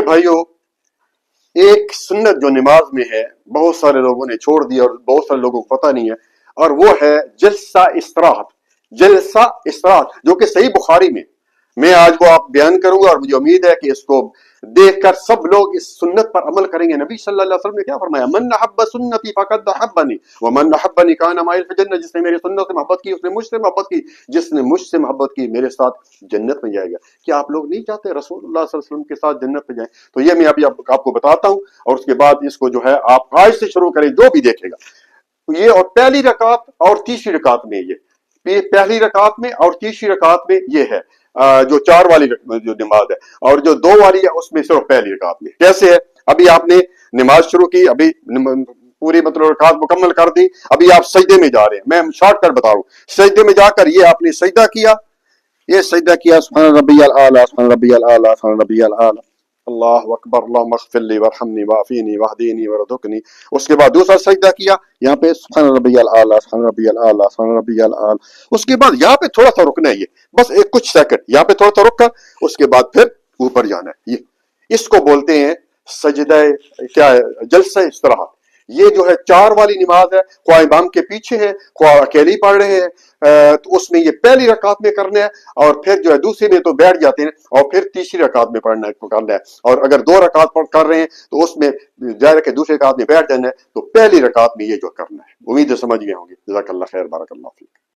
بھائیوں، ایک سنت جو نماز میں ہے بہت سارے لوگوں نے چھوڑ دی اور بہت سارے لوگوں کو پتہ نہیں ہے، اور وہ ہے جلسہ استراحت. جلسہ استراحت جو کہ صحیح بخاری میں آج وہ آپ بیان کروں گا، اور مجھے امید ہے کہ اس کو دیکھ کر سب لوگ اس سنت پر عمل کریں گے. نبی صلی اللہ علیہ وسلم نے کیا فرمایا؟ من احب سنتی فقد احبنی ومن احبنی کان معی فی الجنہ. جس نے میری سنت سے محبت کی اس نے مجھ سے محبت کی، جس نے مجھ سے محبت کی میرے ساتھ جنت میں جائے گا. کیا آپ لوگ نہیں چاہتے رسول اللہ صلی اللہ علیہ وسلم کے ساتھ جنت میں جائیں؟ تو یہ میں ابھی آپ کو بتاتا ہوں، اور اس کے بعد اس کو جو ہے آپ آج سے شروع کریں، جو بھی دیکھے گا یہ. اور پہلی رکعت اور تیسری رکعت میں یہ پہلی رکعت میں اور تیسری رکعت میں یہ ہے جو 4 والی جو نماز ہے، اور جو 2 والی ہے اس میں صرف پہلی رکعت میں. کیسے ہے؟ ابھی آپ نے نماز شروع کی، ابھی پوری مطلب رکعت مکمل کر دی، ابھی آپ سجدے میں جا رہے ہیں. میں شارٹ کٹ بتا رہا ہوں. سجدے میں جا کر یہ آپ نے سجدہ کیا، یہ سجدہ کیا سبحان ربی الاعلی سبحان ربی الاعلی سبحان ربی الاعلی، اللہ اکبر اللہم اغفر لی وارحمنی وعافینی واہدینی ورزقنی. اس کے بعد دوسرا سجدہ کیا، یہاں پہ سبحان ربی الاعلی سبحان ربی الاعلی سبحان ربی الاعلی. اس کے بعد یہاں پہ تھوڑا سا رکنا ہے، یہ بس کچھ سیکنڈ یہاں پہ تھوڑا سا رک کر اس کے بعد پھر اوپر جانا ہے. اس کو بولتے ہیں سجدہ کیا ہے؟ جلسہ استراحت. یہ جو ہے 4 والی نماز ہے، خواہ امام کے پیچھے ہے خواہ اکیلی پڑھ رہے ہیں، تو اس میں یہ پہلی رکعت میں کرنا ہے، اور پھر جو ہے دوسری میں تو بیٹھ جاتے ہیں، اور پھر تیسری رکعت میں کرنا ہے. اور اگر 2 رکعت کر رہے ہیں تو اس میں ظاہر ہے کہ دوسری رکعت میں بیٹھ جانا ہے، تو پہلی رکعت میں یہ جو کرنا ہے. امید ہے سمجھ گئے ہوں گے. جزاک اللہ خیر، بارک اللہ فیک.